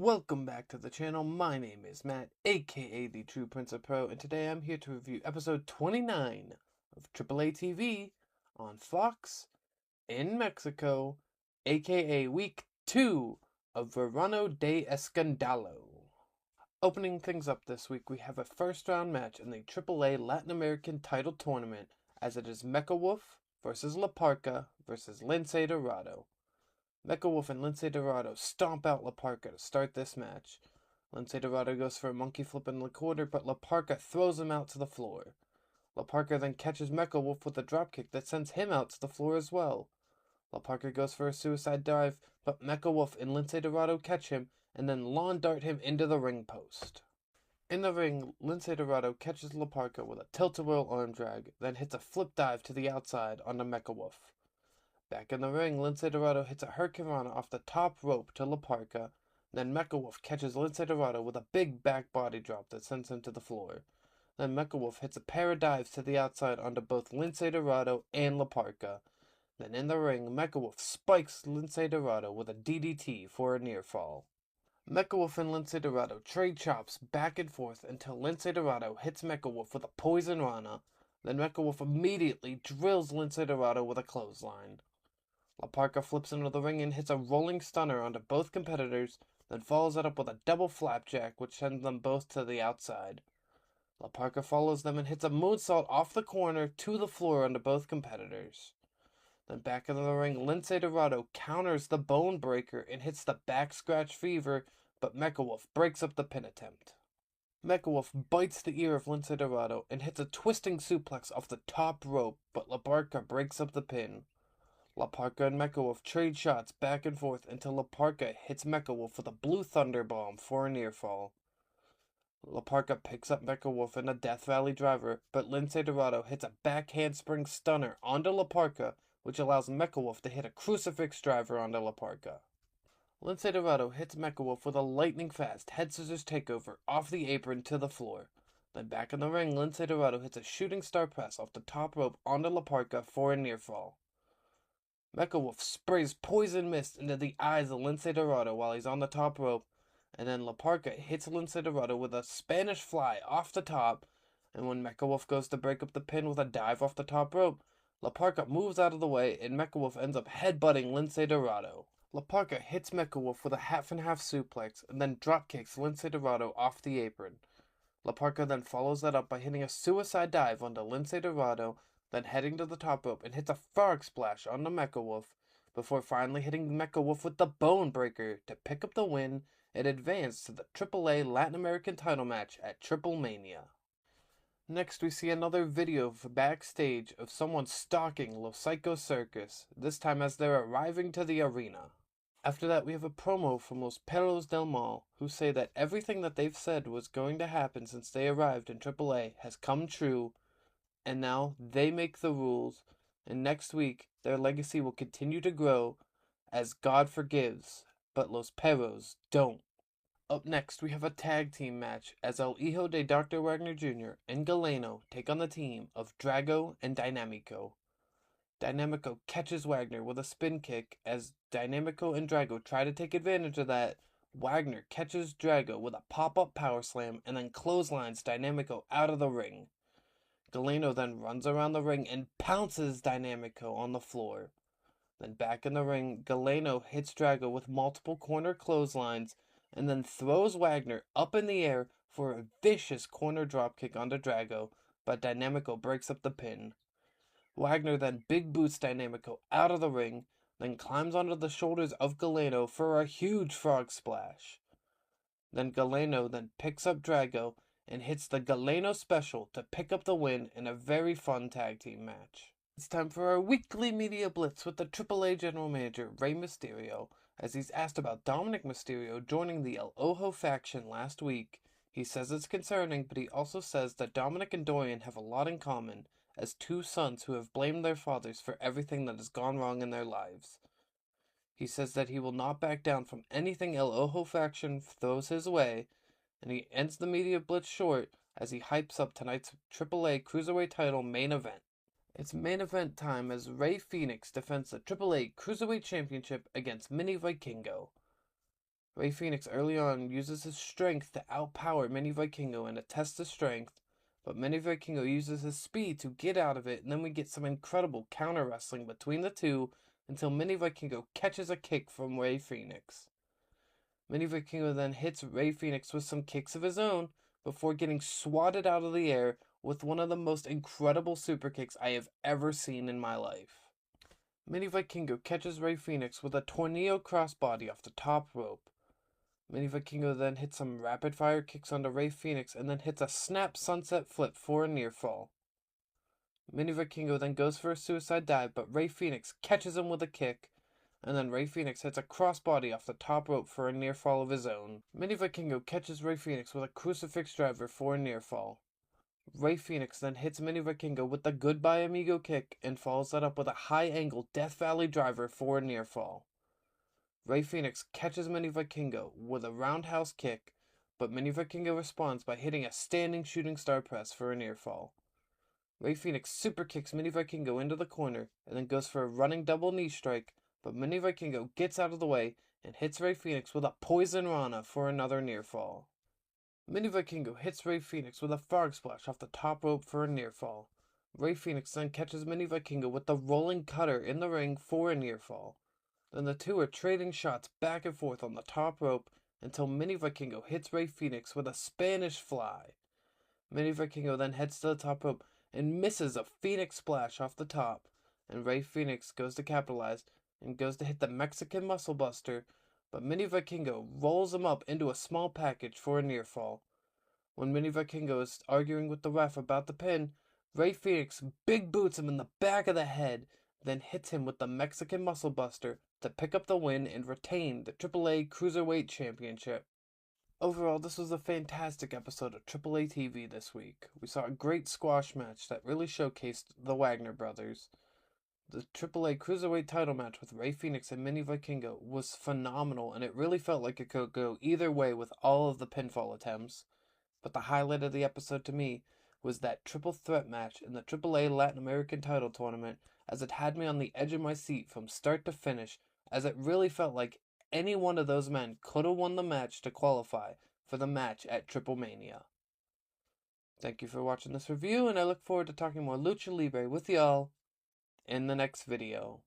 Welcome back to the channel. My name is Matt, aka the True Prince of Pro, and today I'm here to review episode 29 of AAA TV on Fox in Mexico, aka week 2 of Verano de Escándalo. Opening things up this week, we have a first round match in the AAA Latin American title tournament, as it is Mecha Wolf versus La Parka versus Lince Dorado. Mecha Wolf and Lince Dorado stomp out La Parka to start this match. Lince Dorado goes for a monkey flip in the corner, but La Parka throws him out to the floor. La Parka then catches Mecha Wolf with a dropkick that sends him out to the floor as well. La Parka goes for a suicide dive, but Mecha Wolf and Lince Dorado catch him and then lawn dart him into the ring post. In the ring, Lince Dorado catches La Parka with a tilt-a-whirl arm drag, then hits a flip dive to the outside onto Mecha Wolf. Back in the ring, Lince Dorado hits a hurricanrana off the top rope to La Parka. Then Mecha Wolf catches Lince Dorado with a big back body drop that sends him to the floor. Then Mecha Wolf hits a pair of dives to the outside onto both Lince Dorado and La Parka. Then in the ring, Mecha Wolf spikes Lince Dorado with a DDT for a near fall. Mecha Wolf and Lince Dorado trade chops back and forth until Lince Dorado hits Mecha Wolf with a poison rana. Then Mecha Wolf immediately drills Lince Dorado with a clothesline. La Parka flips into the ring and hits a rolling stunner onto both competitors, then follows it up with a double flapjack, which sends them both to the outside. La Parka follows them and hits a moonsault off the corner to the floor onto both competitors. Then back into the ring, Lince Dorado counters the Bone Breaker and hits the back scratch fever, but Mecha Wolf breaks up the pin attempt. Mecha Wolf bites the ear of Lince Dorado and hits a twisting suplex off the top rope, but La Parka breaks up the pin. La Parka and Mecha Wolf trade shots back and forth until La Parka hits Mecha Wolf with a blue thunder bomb for a near fall. La Parka picks up Mecha Wolf in a Death Valley driver, but Lince Dorado hits a back handspring stunner onto La Parka, which allows Mecha Wolf to hit a crucifix driver onto La Parka. Lince Dorado hits Mecha Wolf with a lightning fast head scissors takeover off the apron to the floor. Then back in the ring, Lince Dorado hits a shooting star press off the top rope onto La Parka for a near fall. Mecha Wolf sprays poison mist into the eyes of Lince Dorado while he's on the top rope, and then La Parka hits Lince Dorado with a Spanish fly off the top, and when Mecha Wolf goes to break up the pin with a dive off the top rope, La Parka moves out of the way and Mecha Wolf ends up headbutting Lince Dorado. La Parka hits Mecha Wolf with a half-and-half suplex and then dropkicks Lince Dorado off the apron. La Parka then follows that up by hitting a suicide dive onto Lince Dorado, then heading to the top rope and hits a frog splash onto Mecha Wolf, before finally hitting Mecha Wolf with the Bone Breaker to pick up the win and advance to the AAA Latin American title match at Triple Mania. Next, we see another video backstage of someone stalking Los Psycho Circus, this time as they're arriving to the arena. After that, we have a promo from Los Perros del Mal, who say that everything that they've said was going to happen since they arrived in AAA has come true, and now they make the rules, and next week their legacy will continue to grow as God forgives, but Los Perros don't. Up next, we have a tag team match as El Hijo de Dr. Wagner Jr. and Galeno take on the team of Drago and Dinamico. Dinamico catches Wagner with a spin kick. As Dinamico and Drago try to take advantage of that, Wagner catches Drago with a pop-up power slam and then clotheslines Dinamico out of the ring. Galeno then runs around the ring and pounces Dinamico on the floor. Then back in the ring, Galeno hits Drago with multiple corner clotheslines and then throws Wagner up in the air for a vicious corner dropkick onto Drago, but Dinamico breaks up the pin. Wagner then big boots Dinamico out of the ring, then climbs onto the shoulders of Galeno for a huge frog splash. Then Galeno then picks up Drago and hits the Galeno special to pick up the win in a very fun tag team match. It's time for our weekly media blitz with the AAA General Manager, Rey Mysterio, as he's asked about Dominic Mysterio joining the El Ojo faction last week. He says it's concerning, but he also says that Dominic and Dorian have a lot in common, as two sons who have blamed their fathers for everything that has gone wrong in their lives. He says that he will not back down from anything El Ojo faction throws his way, and he ends the media blitz short as he hypes up tonight's AAA Cruiserweight Title main event. It's main event time as Rey Fenix defends the AAA Cruiserweight Championship against Mini Vikingo. Rey Fenix early on uses his strength to outpower Mini Vikingo and to test his strength, but Mini Vikingo uses his speed to get out of it, and then we get some incredible counter wrestling between the two until Mini Vikingo catches a kick from Rey Fenix. Mini Vikingo then hits Rey Fenix with some kicks of his own before getting swatted out of the air with one of the most incredible super kicks I have ever seen in my life. Mini Vikingo catches Rey Fenix with a tornado crossbody off the top rope. Mini Vikingo then hits some rapid fire kicks onto Rey Fenix and then hits a snap sunset flip for a near fall. Mini Vikingo then goes for a suicide dive, but Rey Fenix catches him with a kick, and then Rey Fenix hits a crossbody off the top rope for a near fall of his own. Mini Vikingo catches Rey Fenix with a crucifix driver for a near fall. Rey Fenix then hits Mini Vikingo with the goodbye amigo kick and follows that up with a high angle Death Valley driver for a near fall. Rey Fenix catches Mini Vikingo with a roundhouse kick, but Mini Vikingo responds by hitting a standing shooting star press for a near fall. Rey Fenix super kicks Mini Vikingo into the corner and then goes for a running double knee strike, but Mini Vikingo gets out of the way and hits Rey Fenix with a poison rana for another near fall. Mini Vikingo hits Rey Fenix with a frog splash off the top rope for a near fall. Rey Fenix then catches Mini Vikingo with the rolling cutter in the ring for a near fall. Then the two are trading shots back and forth on the top rope until Mini Vikingo hits Rey Fenix with a Spanish fly. Mini Vikingo then heads to the top rope and misses a Phoenix splash off the top, and Rey Fenix goes to capitalize and goes to hit the Mexican Muscle Buster, but Mini Vikingo rolls him up into a small package for a near fall. When Mini Vikingo is arguing with the ref about the pin, Rey Fenix big boots him in the back of the head, then hits him with the Mexican Muscle Buster to pick up the win and retain the AAA Cruiserweight Championship. Overall, this was a fantastic episode of AAA TV this week. We saw a great squash match that really showcased the Wagner Brothers. The AAA Cruiserweight title match with Rey Fenix and Mini Vikingo was phenomenal, and it really felt like it could go either way with all of the pinfall attempts. But the highlight of the episode to me was that triple threat match in the AAA Latin American title tournament, as it had me on the edge of my seat from start to finish, as it really felt like any one of those men could have won the match to qualify for the match at Triple Mania. Thank you for watching this review, and I look forward to talking more Lucha Libre with y'all in the next video.